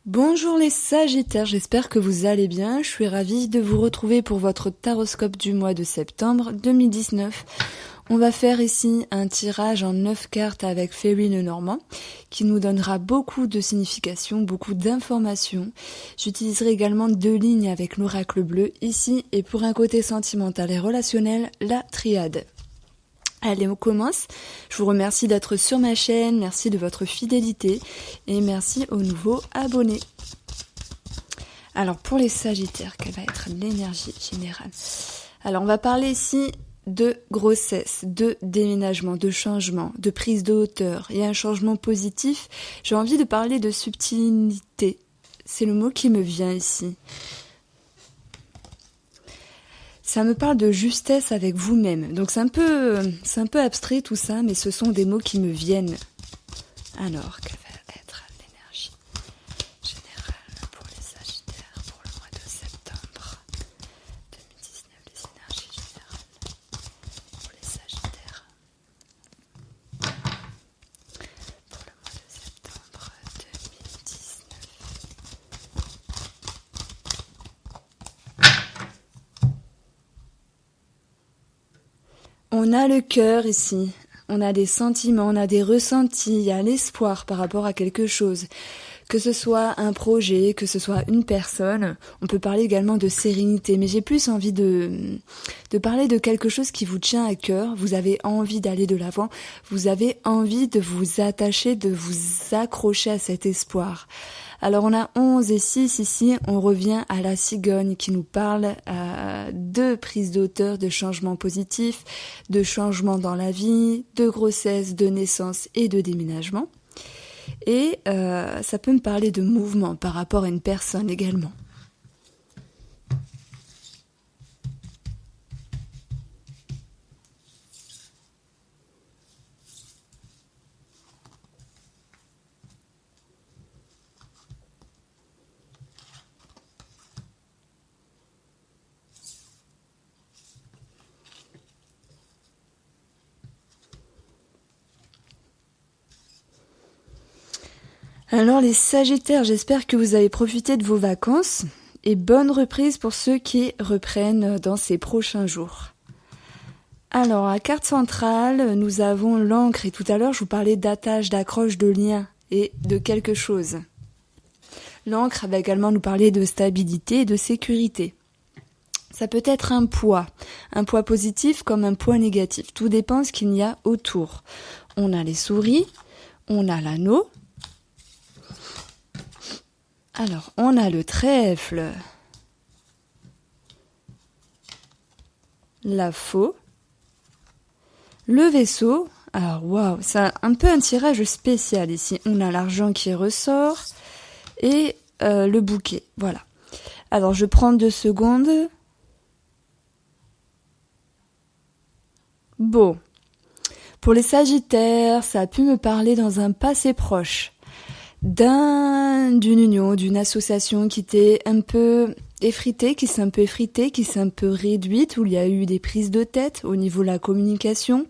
Bonjour les Sagittaires, j'espère que vous allez bien. Je suis ravie de vous retrouver pour votre taroscope du mois de septembre 2019. On va faire ici un tirage en 9 cartes avec Fairy Lenormand qui nous donnera beaucoup de significations, beaucoup d'informations. J'utiliserai également 2 lignes avec l'oracle bleu ici et pour un côté sentimental et relationnel, la triade. Allez, on commence. Je vous remercie d'être sur ma chaîne, merci de votre fidélité et merci aux nouveaux abonnés. Alors pour les Sagittaires, quelle va être l'énergie générale? Alors on va parler ici de grossesse, de déménagement, de changement, de prise de hauteur. Il y a un changement positif. J'ai envie de parler de subtilité. C'est le mot qui me vient ici. Ça me parle de justesse avec vous-même. Donc c'est un peu abstrait tout ça, mais ce sont des mots qui me viennent. Alors, quelle va être l'énergie générale pour les Sagittaires pour le mois de septembre 2019, les énergies générales pour les Sagittaires pour le mois de septembre 2019. On a le cœur ici, on a des sentiments, on a des ressentis, il y a l'espoir par rapport à quelque chose. Que ce soit un projet, que ce soit une personne, on peut parler également de sérénité, mais j'ai plus envie de parler de quelque chose qui vous tient à cœur, vous avez envie d'aller de l'avant, vous avez envie de vous attacher, de vous accrocher à cet espoir. Alors on a 11 et 6 ici, on revient à la cigogne qui nous parle de prise d'auteur, de changement positif, de changement dans la vie, de grossesse, de naissance et de déménagement. Et ça peut me parler de mouvement par rapport à une personne également. Alors les Sagittaires, j'espère que vous avez profité de vos vacances et bonne reprise pour ceux qui reprennent dans ces prochains jours. Alors à carte centrale, nous avons l'encre et tout à l'heure je vous parlais d'attache, d'accroche, de lien et de quelque chose. L'encre va également nous parler de stabilité et de sécurité. Ça peut être un poids positif comme un poids négatif, tout dépend de ce qu'il y a autour. On a les souris, on a l'anneau. Alors, on a le trèfle, la faux, le vaisseau. Alors, waouh, c'est un peu un tirage spécial ici. On a l'argent qui ressort et le bouquet. Voilà. Alors, je prends 2 secondes. Bon. Pour les Sagittaires, ça a pu me parler dans un passé proche. D'une union, d'une association qui était un peu effritée, qui s'est un peu réduite, où il y a eu des prises de tête au niveau de la communication,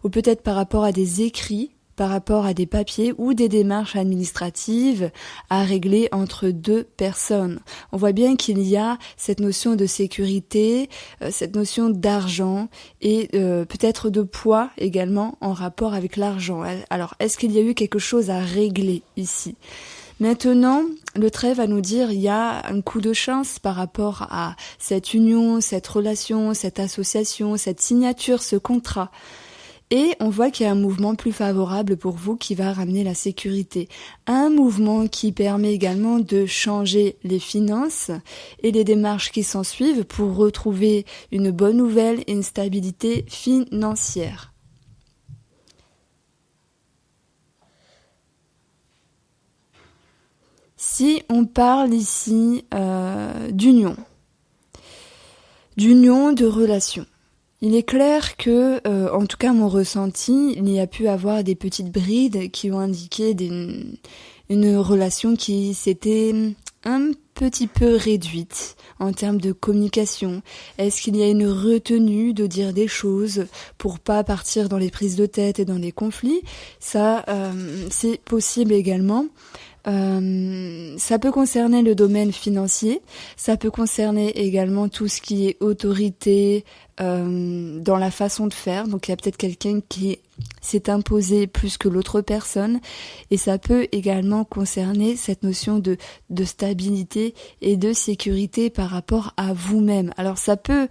ou peut-être par rapport à des écrits, par rapport à des papiers ou des démarches administratives à régler entre 2 personnes. On voit bien qu'il y a cette notion de sécurité, cette notion d'argent et peut-être de poids également en rapport avec l'argent. Alors, est-ce qu'il y a eu quelque chose à régler ici ? Maintenant, le trait va nous dire il y a un coup de chance par rapport à cette union, cette relation, cette association, cette signature, ce contrat. Et on voit qu'il y a un mouvement plus favorable pour vous qui va ramener la sécurité. Un mouvement qui permet également de changer les finances et les démarches qui s'en suivent pour retrouver une bonne nouvelle et une stabilité financière. Si on parle ici d'union, de relation, il est clair que, en tout cas mon ressenti, il y a pu avoir des petites brides qui ont indiqué une relation qui s'était un petit peu réduite en termes de communication. Est-ce qu'il y a une retenue de dire des choses pour pas partir dans les prises de tête et dans les conflits ? Ça, c'est possible également. Ça peut concerner le domaine financier, ça peut concerner également tout ce qui est autorité dans la façon de faire. Donc il y a peut-être quelqu'un qui s'est imposé plus que l'autre personne, et ça peut également concerner cette notion de stabilité et de sécurité par rapport à vous-même. Alors ça peut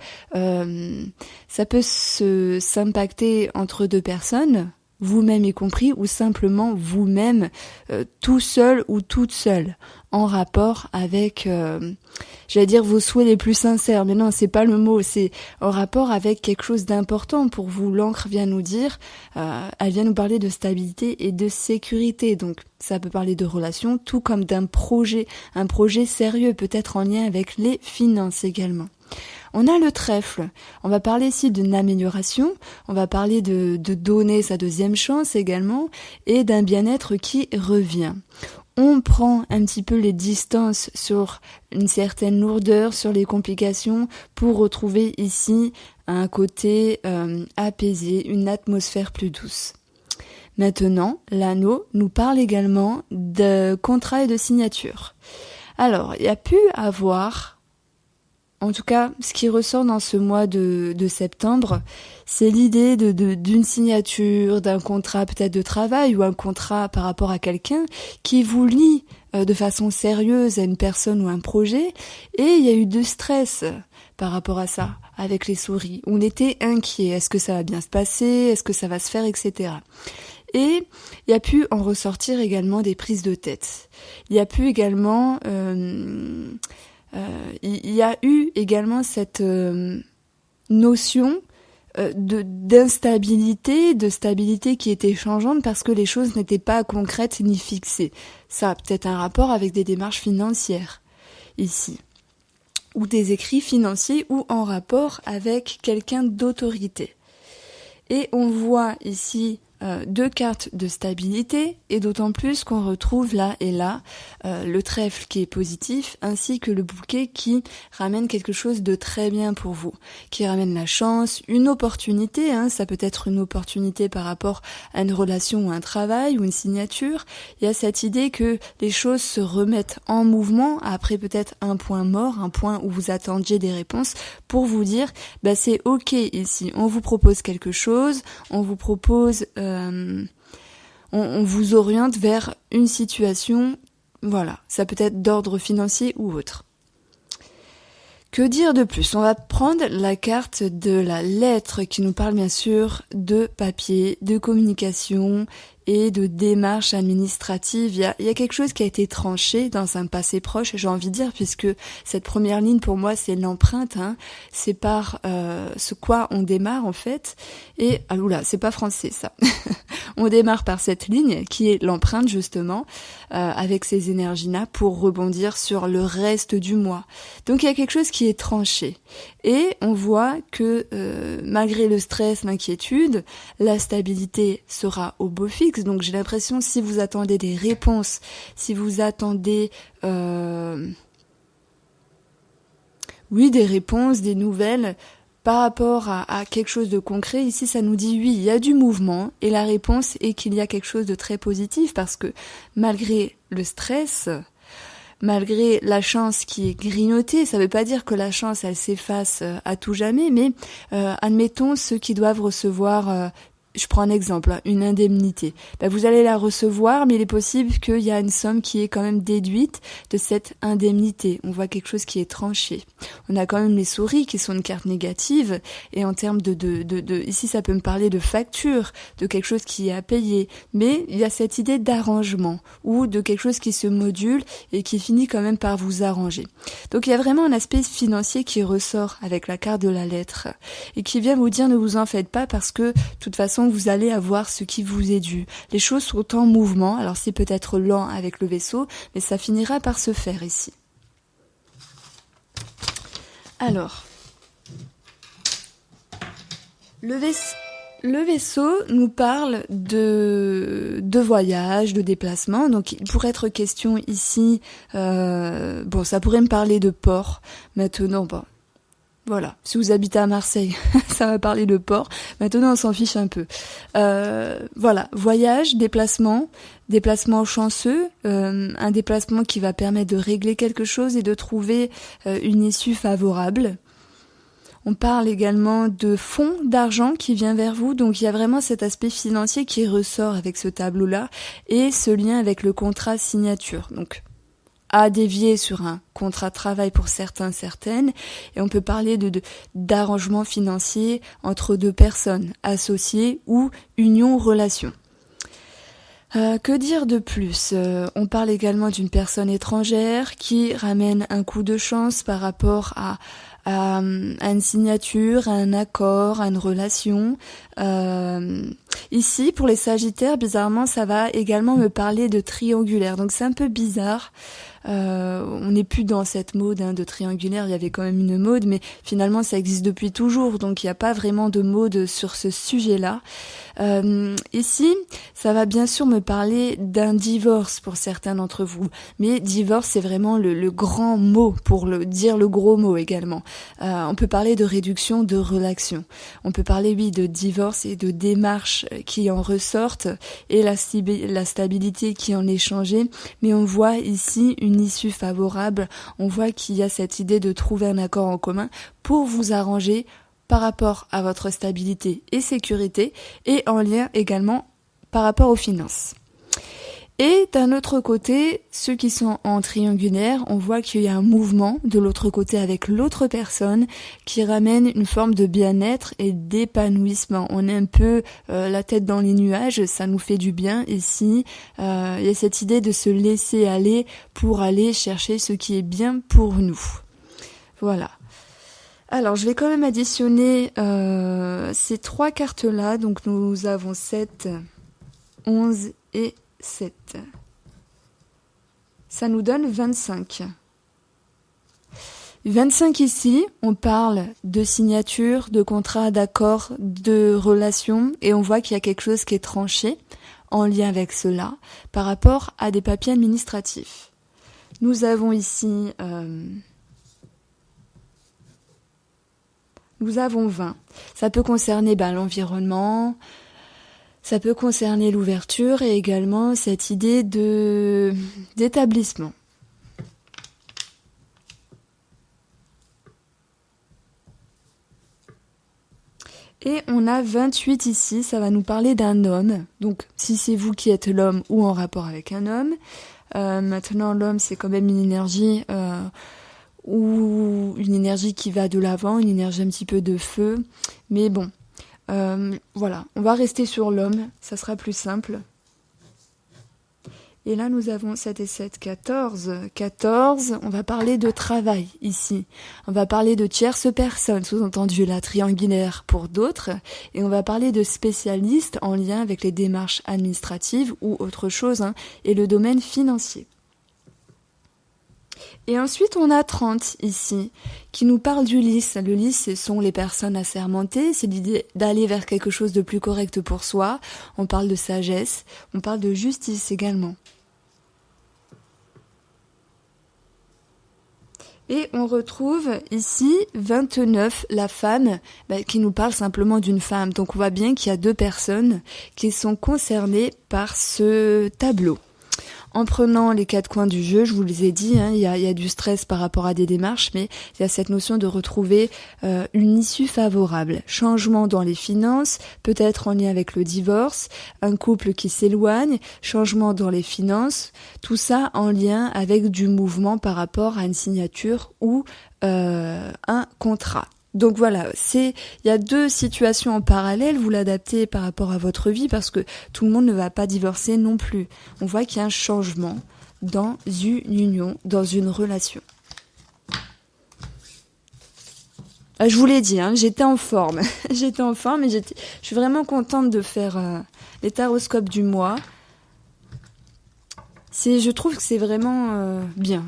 s'impacter entre deux personnes, vous-même y compris, ou simplement vous-même tout seul ou toute seule, en rapport avec, j'allais dire vos souhaits les plus sincères, mais non, c'est pas le mot, c'est en rapport avec quelque chose d'important pour vous. L'encre vient nous dire, elle vient nous parler de stabilité et de sécurité, donc ça peut parler de relations, tout comme d'un projet, un projet sérieux, peut-être en lien avec les finances également. On a le trèfle. On va parler ici d'une amélioration, on va parler de donner sa deuxième chance également, et d'un bien-être qui revient. On prend un petit peu les distances sur une certaine lourdeur, sur les complications, pour retrouver ici un côté apaisé, une atmosphère plus douce. Maintenant, l'anneau nous parle également de contrat et de signature. Alors, il y a pu avoir... En tout cas, ce qui ressort dans ce mois de septembre, c'est l'idée d'une signature, d'un contrat peut-être de travail ou un contrat par rapport à quelqu'un qui vous lie de façon sérieuse à une personne ou un projet, et il y a eu du stress par rapport à ça, avec les souris. On était inquiet, est-ce que ça va bien se passer, est-ce que ça va se faire, etc. Et il y a pu en ressortir également des prises de tête. Il y a pu également... il y a eu également cette notion d'instabilité, de stabilité qui était changeante parce que les choses n'étaient pas concrètes ni fixées. Ça a peut-être un rapport avec des démarches financières ici, ou des écrits financiers, ou en rapport avec quelqu'un d'autorité. Et on voit ici deux cartes de stabilité, et d'autant plus qu'on retrouve là et là le trèfle qui est positif, ainsi que le bouquet qui ramène quelque chose de très bien pour vous, qui ramène la chance, une opportunité, ça peut être une opportunité par rapport à une relation ou un travail ou une signature. Il y a cette idée que les choses se remettent en mouvement après peut-être un point mort, un point où vous attendiez des réponses, pour vous dire c'est ok ici, on vous propose quelque chose, on vous propose on vous oriente vers une situation, voilà, ça peut être d'ordre financier ou autre. Que dire de plus? On va prendre la carte de la lettre qui nous parle bien sûr de papier, de communication et de démarches administratives. Il y a quelque chose qui a été tranché dans un passé proche, j'ai envie de dire, puisque cette première ligne pour moi c'est l'empreinte, c'est par ce quoi on démarre en fait. Et c'est pas français ça. On démarre par cette ligne qui est l'empreinte justement, avec ces énergies-là pour rebondir sur le reste du mois. Donc il y a quelque chose qui est tranché. Et on voit que malgré le stress, l'inquiétude, la stabilité sera au beau fixe. Donc j'ai l'impression, si vous attendez des réponses, si vous attendez des réponses, des nouvelles par rapport à quelque chose de concret, ici ça nous dit oui, il y a du mouvement, et la réponse est qu'il y a quelque chose de très positif, parce que malgré le stress, malgré la chance qui est grignotée, ça veut pas dire que la chance elle s'efface à tout jamais, mais admettons ceux qui doivent recevoir je prends un exemple, une indemnité. Vous allez la recevoir, mais il est possible qu'il y a une somme qui est quand même déduite de cette indemnité. On voit quelque chose qui est tranché. On a quand même les souris qui sont une carte négative, et en termes ici ça peut me parler de facture, de quelque chose qui est à payer, mais il y a cette idée d'arrangement, ou de quelque chose qui se module et qui finit quand même par vous arranger. Donc il y a vraiment un aspect financier qui ressort avec la carte de la lettre, et qui vient vous dire ne vous en faites pas, parce que de toute façon vous allez avoir ce qui vous est dû. Les choses sont en mouvement, alors c'est peut-être lent avec le vaisseau, mais ça finira par se faire ici. Alors, le vaisseau nous parle de voyage, de déplacement, donc il pourrait être question ici, ça pourrait me parler de port, maintenant, Voilà, si vous habitez à Marseille, ça va parler de port. Maintenant, on s'en fiche un peu. Voilà, voyage, déplacement chanceux, un déplacement qui va permettre de régler quelque chose et de trouver une issue favorable. On parle également de fonds d'argent qui vient vers vous, donc il y a vraiment cet aspect financier qui ressort avec ce tableau-là et ce lien avec le contrat signature. Donc, à dévier sur un contrat de travail pour certains, certaines, et on peut parler d'arrangement financier entre deux personnes, associées ou union relation. Que dire de plus? On parle également d'une personne étrangère qui ramène un coup de chance par rapport à une signature, à un accord, à une relation. Ici, pour les Sagittaires, bizarrement, ça va également me parler de triangulaire. Donc c'est un peu bizarre. On n'est plus dans cette mode de triangulaire, il y avait quand même une mode, mais finalement ça existe depuis toujours, donc il n'y a pas vraiment de mode sur ce sujet-là. Ici, ça va bien sûr me parler d'un divorce pour certains d'entre vous, mais divorce c'est vraiment le grand mot pour dire le gros mot également. On peut parler de réduction de relation, on peut parler oui de divorce et de démarches qui en ressortent et la stabilité qui en est changée, mais on voit ici une issue favorable, on voit qu'il y a cette idée de trouver un accord en commun pour vous arranger par rapport à votre stabilité et sécurité et en lien également par rapport aux finances. Et d'un autre côté, ceux qui sont en triangulaire, on voit qu'il y a un mouvement de l'autre côté avec l'autre personne qui ramène une forme de bien-être et d'épanouissement. On est un peu la tête dans les nuages, ça nous fait du bien ici. Il y a cette idée de se laisser aller pour aller chercher ce qui est bien pour nous. Voilà. Alors, je vais quand même additionner ces trois cartes-là. Donc, nous avons 7, 11 et 7. Ça nous donne 25. 25 ici, on parle de signature, de contrat, d'accord, de relation, et on voit qu'il y a quelque chose qui est tranché en lien avec cela par rapport à des papiers administratifs. Nous avons ici... Nous avons 20. Ça peut concerner l'environnement, ça peut concerner l'ouverture et également cette idée d'établissement. Et on a 28 ici, ça va nous parler d'un homme. Donc si c'est vous qui êtes l'homme ou en rapport avec un homme. Maintenant l'homme c'est quand même une énergie... ou une énergie qui va de l'avant, une énergie un petit peu de feu. Mais bon, voilà, on va rester sur l'homme, ça sera plus simple. Et là, nous avons 7 et 7, 14. 14, on va parler de travail ici. On va parler de tierce personne, sous-entendu la triangulaire pour d'autres. Et on va parler de spécialistes en lien avec les démarches administratives ou autre chose, et le domaine financier. Et ensuite, on a 30 ici, qui nous parle du lys. Le lys, ce sont les personnes assermentées, c'est l'idée d'aller vers quelque chose de plus correct pour soi. On parle de sagesse, on parle de justice également. Et on retrouve ici 29, la femme, qui nous parle simplement d'une femme. Donc on voit bien qu'il y a deux personnes qui sont concernées par ce tableau. En prenant les quatre coins du jeu, je vous les ai dit, il y a du stress par rapport à des démarches, mais il y a cette notion de retrouver une issue favorable. Changement dans les finances, peut-être en lien avec le divorce, un couple qui s'éloigne, changement dans les finances, tout ça en lien avec du mouvement par rapport à une signature ou un contrat. Donc voilà, il y a deux situations en parallèle, vous l'adaptez par rapport à votre vie parce que tout le monde ne va pas divorcer non plus. On voit qu'il y a un changement dans une union, dans une relation. Je vous l'ai dit, j'étais en forme. J'étais en forme et je suis vraiment contente de faire les taroscopes du mois. Je trouve que c'est vraiment bien.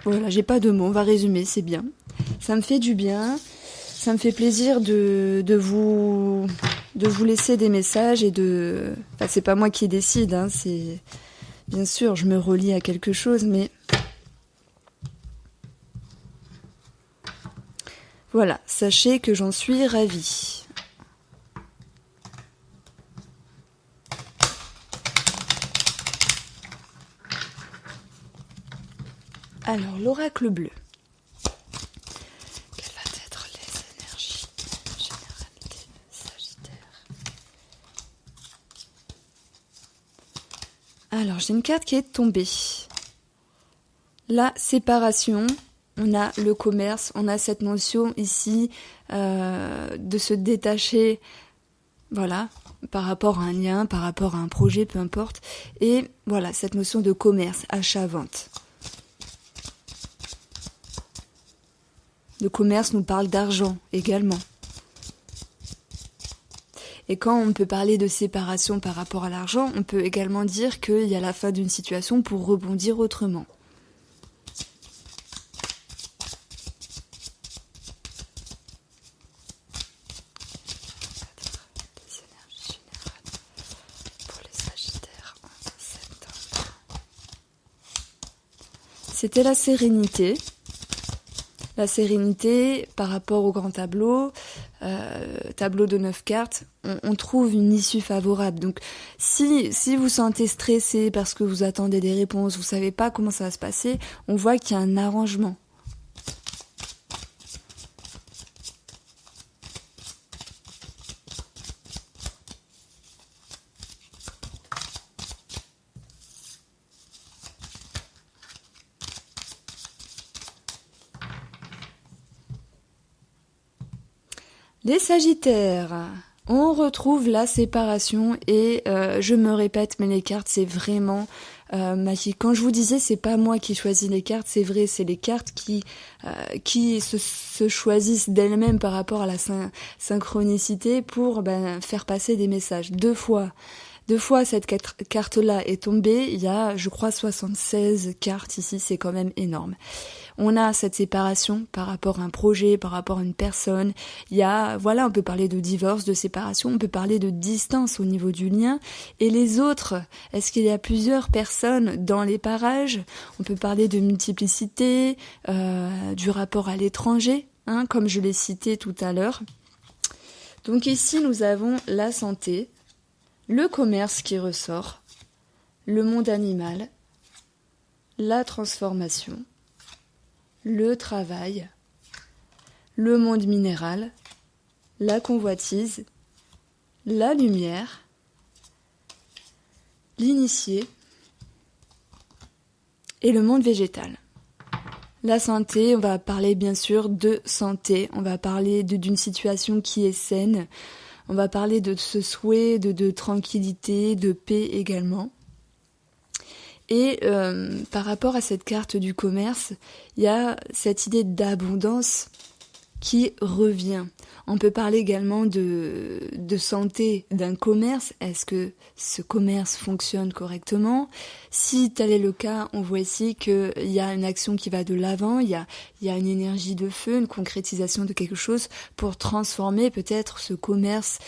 Voilà, j'ai pas de mots, on va résumer, c'est bien. Ça me fait du bien. Ça me fait plaisir de vous laisser des messages et Enfin, c'est pas moi qui décide, c'est... Bien sûr, je me relie à quelque chose, mais... Voilà, sachez que j'en suis ravie. Alors, l'oracle bleu. Quelles vont être les énergies générales des Sagittaires? Alors, j'ai une carte qui est tombée. La séparation. On a le commerce, on a cette notion ici de se détacher, voilà, par rapport à un lien, par rapport à un projet, peu importe. Et voilà, cette notion de commerce, achat-vente. Le commerce nous parle d'argent également. Et quand on peut parler de séparation par rapport à l'argent, on peut également dire qu'il y a la fin d'une situation pour rebondir autrement. C'était la sérénité. La sérénité par rapport au grand tableau, tableau de 9 cartes, on trouve une issue favorable. Donc si vous sentez stressé parce que vous attendez des réponses, vous savez pas comment ça va se passer, on voit qu'il y a un arrangement. Les Sagittaires, on retrouve la séparation et je me répète, mais les cartes c'est vraiment magique. Quand je vous disais c'est pas moi qui choisis les cartes, c'est vrai, c'est les cartes qui se choisissent d'elles-mêmes par rapport à la synchronicité pour faire passer des messages. Deux fois cette carte-là est tombée, il y a je crois 76 cartes ici, c'est quand même énorme. On a cette séparation par rapport à un projet, par rapport à une personne. Il y a, voilà, on peut parler de divorce, de séparation, on peut parler de distance au niveau du lien. Et les autres, est-ce qu'il y a plusieurs personnes dans les parages? On peut parler de multiplicité, du rapport à l'étranger, comme je l'ai cité tout à l'heure. Donc ici, nous avons la santé, le commerce qui ressort, le monde animal, la transformation, le travail, le monde minéral, la convoitise, la lumière, l'initié et le monde végétal. La santé, on va parler bien sûr de santé, on va parler d'une situation qui est saine, on va parler de ce souhait de tranquillité, de paix également. Et par rapport à cette carte du commerce, il y a cette idée d'abondance qui revient. On peut parler également de santé d'un commerce. Est-ce que ce commerce fonctionne correctement? Si tel est le cas, on voit ici qu'il y a une action qui va de l'avant, il y a une énergie de feu, une concrétisation de quelque chose pour transformer peut-être ce commerce,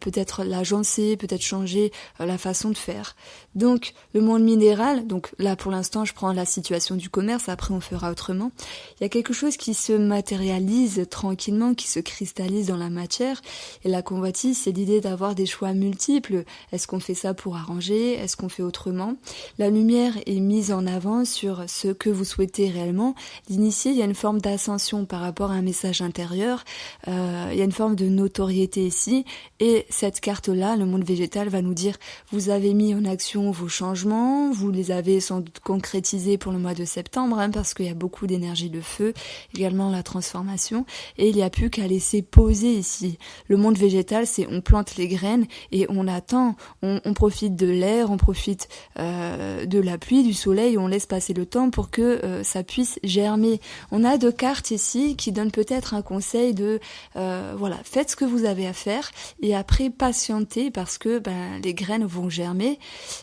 peut-être l'agencer, peut-être changer la façon de faire. Donc le monde minéral, donc là pour l'instant je prends la situation du commerce, après on fera autrement. Il y a quelque chose qui se matérialise tranquillement, qui se cristallise dans la matière, et la convoitise c'est l'idée d'avoir des choix multiples. Est-ce qu'on fait ça pour arranger? Est-ce qu'on fait autrement? La lumière est mise en avant sur ce que vous souhaitez réellement. L'initié, il y a une forme d'ascension par rapport à un message intérieur, il y a une forme de notoriété ici, et cette carte-là, le monde végétal, va nous dire vous avez mis en action vos changements, vous les avez sans doute concrétisés pour le mois de septembre, parce qu'il y a beaucoup d'énergie de feu, également la transformation, et il n'y a plus qu'à laisser poser ici. Le monde végétal, c'est on plante les graines et on attend, on profite de l'air, on profite de la pluie, du soleil, on laisse passer le temps pour que ça puisse germer. On a deux cartes ici qui donnent peut-être un conseil de voilà, faites ce que vous avez à faire et après patientez parce que les graines vont germer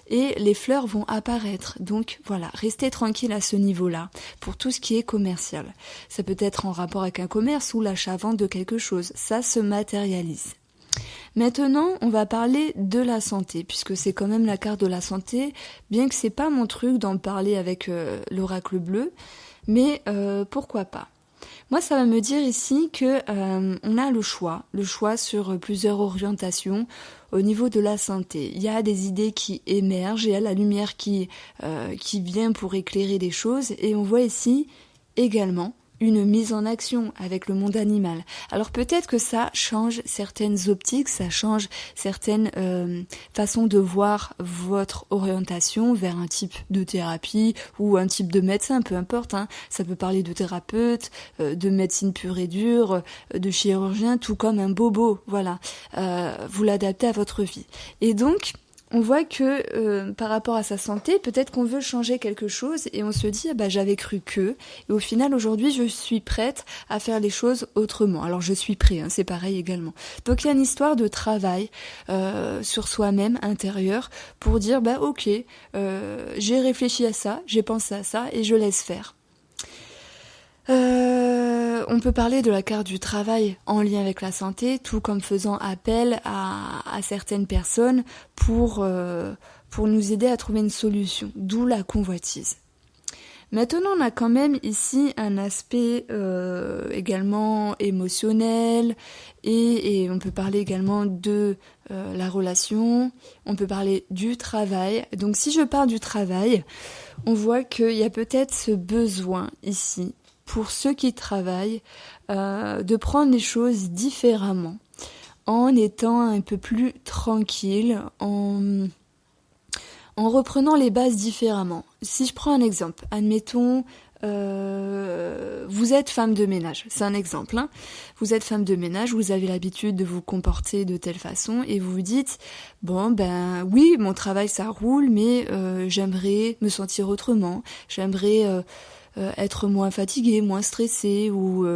et les fleurs vont apparaître. Donc voilà, restez tranquille à ce niveau-là pour tout ce qui est commercial. Ça peut être en rapport avec un commerce ou l'achat-vente de quelque chose. Ça se matérialise. Maintenant, on va parler de la santé, puisque c'est quand même la carte de la santé, bien que c'est pas mon truc d'en parler avec l'oracle bleu, mais pourquoi pas. Moi, ça va me dire ici que on a le choix sur plusieurs orientations au niveau de la santé. Il y a des idées qui émergent, il y a la lumière qui vient pour éclairer des choses, et on voit ici également une mise en action avec le monde animal. Alors peut-être que ça change certaines optiques, ça change certaines façons de voir votre orientation vers un type de thérapie ou un type de médecin, peu importe. Hein. Ça peut parler de thérapeute, de médecine pure et dure, de chirurgien, tout comme un bobo. Voilà, vous l'adaptez à votre vie. Et donc, on voit que par rapport à sa santé, peut-être qu'on veut changer quelque chose et on se dit ah bah j'avais cru que, et au final aujourd'hui je suis prête à faire les choses autrement. Alors je suis prêt, hein, c'est pareil également. Donc il y a une histoire de travail sur soi-même intérieur pour dire bah ok, j'ai réfléchi à ça, j'ai pensé à ça et je laisse faire. On peut parler de la carte du travail en lien avec la santé, tout comme faisant appel à certaines personnes pour nous aider à trouver une solution, d'où la convoitise. Maintenant, on a quand même ici un aspect également émotionnel et on peut parler également de la relation, on peut parler du travail. Donc si je parle du travail, on voit qu'il y a peut-être ce besoin ici pour ceux qui travaillent, de prendre les choses différemment, en étant un peu plus tranquille, en reprenant les bases différemment. Si je prends un exemple, admettons, vous êtes femme de ménage, c'est un exemple. Hein. Vous êtes femme de ménage, vous avez l'habitude de vous comporter de telle façon et vous vous dites, bon ben oui, mon travail ça roule, mais j'aimerais me sentir autrement, j'aimerais être moins fatigué, moins stressé ou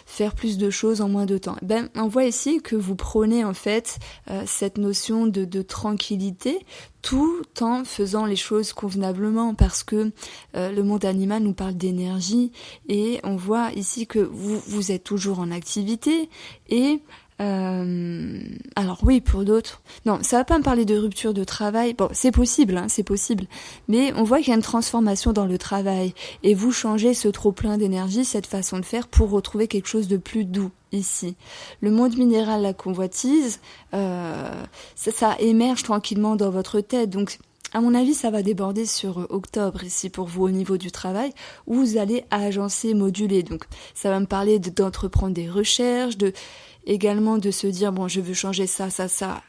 faire plus de choses en moins de temps. Ben, on voit ici que vous prônez en fait cette notion de tranquillité tout en faisant les choses convenablement parce que le monde animal nous parle d'énergie et on voit ici que vous êtes toujours en activité et alors oui, pour d'autres, non, ça va pas me parler de rupture de travail. Bon, c'est possible, hein, c'est possible. Mais on voit qu'il y a une transformation dans le travail et vous changez ce trop plein d'énergie, cette façon de faire pour retrouver quelque chose de plus doux ici. Le monde minéral, la convoitise, ça émerge tranquillement dans votre tête. Donc, à mon avis, ça va déborder sur octobre ici pour vous au niveau du travail où vous allez agencer, moduler. Donc, ça va me parler d'entreprendre des recherches, également de se dire bon je veux changer ça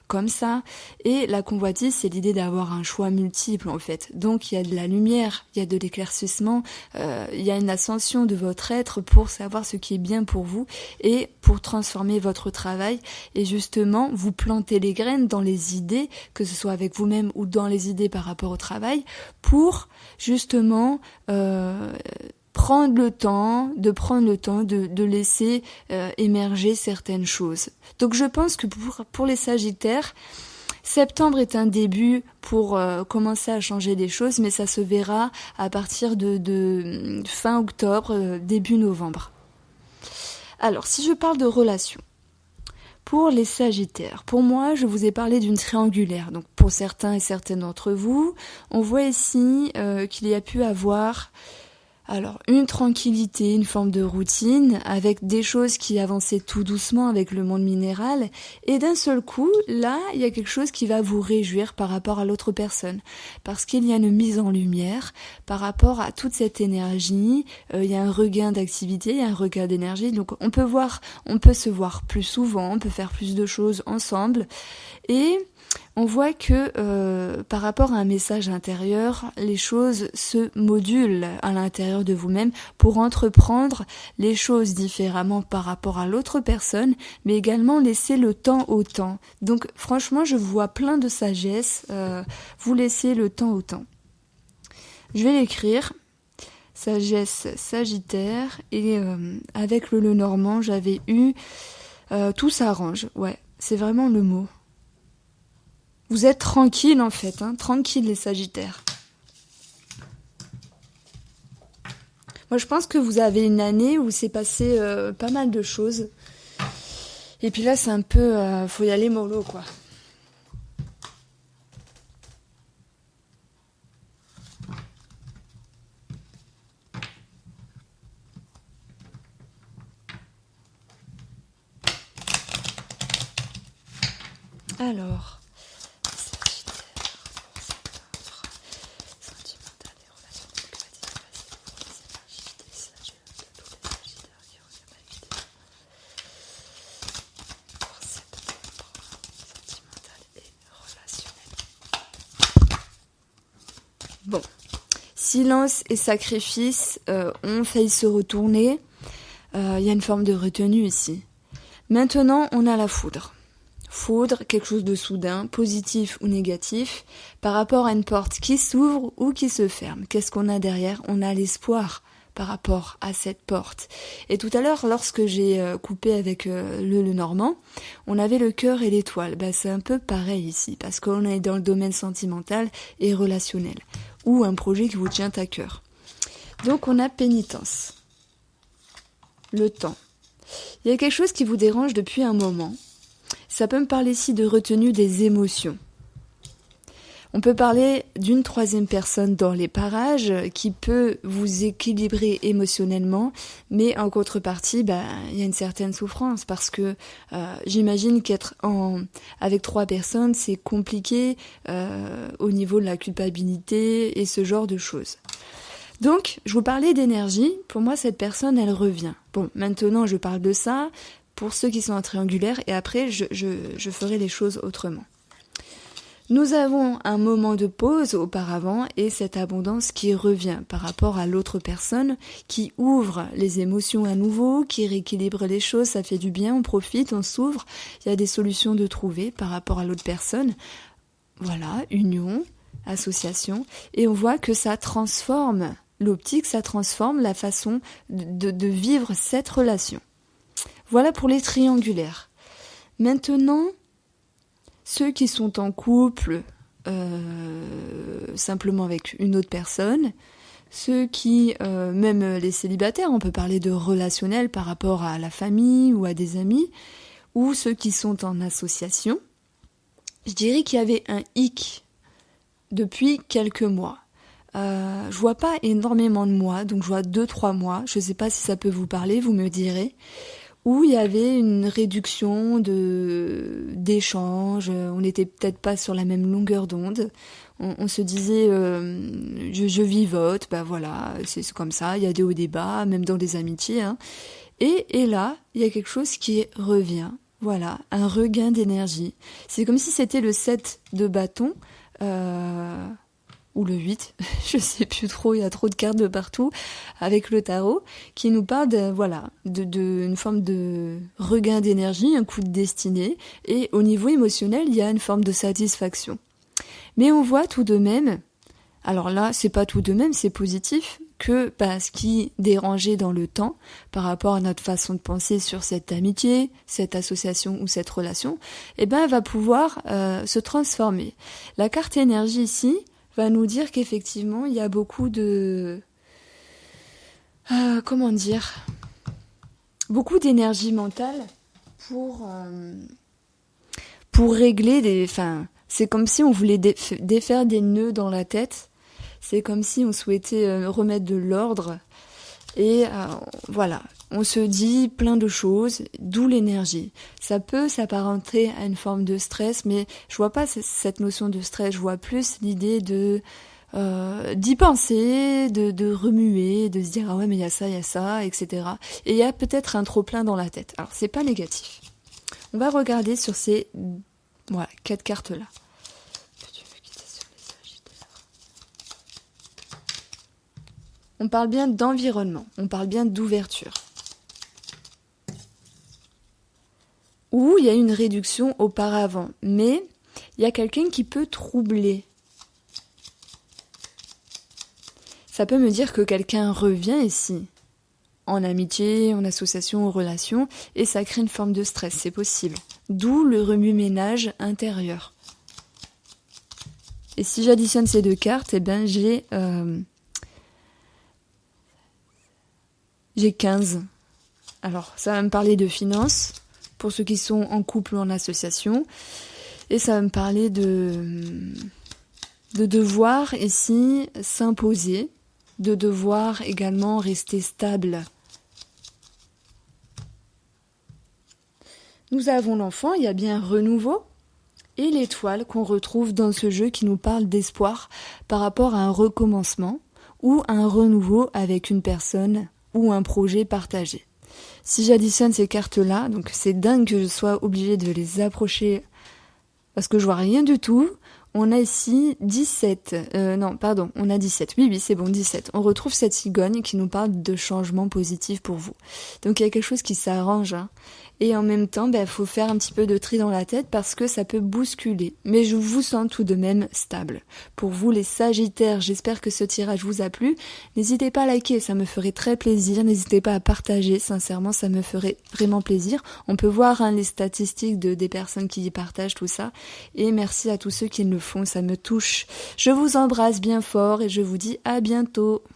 comme ça et la convoitise c'est l'idée d'avoir un choix multiple en fait donc il y a de la lumière, il y a de l'éclaircissement, il y a une ascension de votre être pour savoir ce qui est bien pour vous et pour transformer votre travail et justement vous planter les graines dans les idées que ce soit avec vous-même ou dans les idées par rapport au travail pour justement prendre le temps de laisser émerger certaines choses. Donc je pense que pour les Sagittaires, septembre est un début pour commencer à changer des choses, mais ça se verra à partir de fin octobre, début novembre. Alors, si je parle de relations, pour les Sagittaires, pour moi, je vous ai parlé d'une triangulaire. Donc pour certains et certaines d'entre vous, on voit ici qu'il y a pu avoir alors, une tranquillité, une forme de routine, avec des choses qui avançaient tout doucement avec le monde minéral, et d'un seul coup, là, il y a quelque chose qui va vous réjouir par rapport à l'autre personne, parce qu'il y a une mise en lumière par rapport à toute cette énergie, il y a un regain d'activité, il y a un regain d'énergie, donc on peut se voir plus souvent, on peut faire plus de choses ensemble, et on voit que par rapport à un message intérieur, les choses se modulent à l'intérieur de vous-même pour entreprendre les choses différemment par rapport à l'autre personne, mais également laisser le temps au temps. Donc franchement, je vois plein de sagesse, vous laissez le temps au temps. Je vais l'écrire, sagesse Sagittaire, et avec le Lenormand, j'avais eu tout s'arrange, ouais, c'est vraiment le mot. Vous êtes tranquille en fait, hein, tranquille les Sagittaires. Moi je pense que vous avez une année où s'est passé pas mal de choses. Et puis là c'est un peu, faut y aller mollo quoi. Alors, Sagittaire, pour septembre, sentimental et relationnel, que va-t-il se passer pour les énergies des Sagittaires, de tous les Sagittaires qui regardent la vidéo. Pour septembre, sentimental et relationnel. Bon, silence et sacrifice ont failli se retourner. Il y a une forme de retenue ici. Maintenant, on a la foudre. Foudre, quelque chose de soudain, positif ou négatif, par rapport à une porte qui s'ouvre ou qui se ferme. Qu'est-ce qu'on a derrière ? On a l'espoir par rapport à cette porte. Et tout à l'heure, lorsque j'ai coupé avec le Normand, on avait le cœur et l'étoile. C'est un peu pareil ici, parce qu'on est dans le domaine sentimental et relationnel, ou un projet qui vous tient à cœur. Donc on a pénitence. Le temps. Il y a quelque chose qui vous dérange depuis un moment. Ça peut me parler ici de retenue des émotions. On peut parler d'une troisième personne dans les parages qui peut vous équilibrer émotionnellement, mais en contrepartie, il y a une certaine souffrance parce que j'imagine qu'être avec trois personnes, c'est compliqué au niveau de la culpabilité et ce genre de choses. Donc, je vous parlais d'énergie. Pour moi, cette personne, elle revient. Bon, maintenant, je parle de ça pour ceux qui sont en triangulaire et après, je ferai les choses autrement. Nous avons un moment de pause auparavant et cette abondance qui revient par rapport à l'autre personne, qui ouvre les émotions à nouveau, qui rééquilibre les choses, ça fait du bien, on profite, on s'ouvre. Il y a des solutions de trouver par rapport à l'autre personne. Voilà, union, association. Et on voit que ça transforme l'optique, ça transforme la façon de vivre cette relation. Voilà pour les triangulaires. Maintenant, ceux qui sont en couple simplement avec une autre personne, ceux qui, même les célibataires, on peut parler de relationnel par rapport à la famille ou à des amis, ou ceux qui sont en association, je dirais qu'il y avait un hic depuis quelques mois. Je vois pas énormément de mois, donc je vois 2-3 mois, je sais pas si ça peut vous parler, vous me direz, où il y avait une réduction d'échanges, on n'était peut-être pas sur la même longueur d'onde, on se disait je vivote, voilà, c'est comme ça, il y a des hauts et des bas, même dans des amitiés, hein. Et là, il y a quelque chose qui revient, voilà, un regain d'énergie. C'est comme si c'était le 7 de bâton, ou le 8, je sais plus trop, il y a trop de cartes de partout, avec le tarot, qui nous parle une forme de regain d'énergie, un coup de destinée, et au niveau émotionnel, il y a une forme de satisfaction. Mais on voit tout de même, alors là, c'est pas tout de même, c'est positif, que ce qui dérangeait dans le temps, par rapport à notre façon de penser sur cette amitié, cette association ou cette relation, va pouvoir se transformer. La carte énergie ici, va nous dire qu'effectivement, il y a beaucoup de... beaucoup d'énergie mentale pour régler des... c'est comme si on voulait défaire des nœuds dans la tête. C'est comme si on souhaitait remettre de l'ordre. Et voilà, on se dit plein de choses, d'où l'énergie. Ça peut s'apparenter à une forme de stress, mais je vois pas cette notion de stress, je vois plus l'idée d'y penser, de remuer, de se dire ah ouais mais il y a ça, etc. Et il y a peut-être un trop plein dans la tête. Alors c'est pas négatif. On va regarder sur ces 4 cartes là. On parle bien d'environnement, on parle bien d'ouverture. Où il y a une réduction auparavant, mais il y a quelqu'un qui peut troubler. Ça peut me dire que quelqu'un revient ici, en amitié, en association, en relation, et ça crée une forme de stress, c'est possible. D'où le remue-ménage intérieur. Et si j'additionne ces 2 cartes, j'ai 15. Alors, ça va me parler de finances, pour ceux qui sont en couple ou en association. Et ça va me parler de devoir ici s'imposer, de devoir également rester stable. Nous avons l'enfant, il y a bien renouveau. et l'étoile qu'on retrouve dans ce jeu qui nous parle d'espoir par rapport à un recommencement ou un renouveau avec une personne ou un projet partagé. Si j'additionne ces cartes-là, donc c'est dingue que je sois obligée de les approcher parce que je vois rien du tout. On a ici 17, on a 17, oui, c'est bon, 17. On retrouve cette cigogne qui nous parle de changements positifs pour vous. Donc il y a quelque chose qui s'arrange, hein. Et en même temps, faut faire un petit peu de tri dans la tête parce que ça peut bousculer. Mais je vous sens tout de même stable. Pour vous les Sagittaires, j'espère que ce tirage vous a plu. N'hésitez pas à liker, ça me ferait très plaisir. N'hésitez pas à partager, sincèrement, ça me ferait vraiment plaisir. On peut voir les statistiques des personnes qui y partagent tout ça. Et merci à tous ceux qui le font, ça me touche. Je vous embrasse bien fort et je vous dis à bientôt.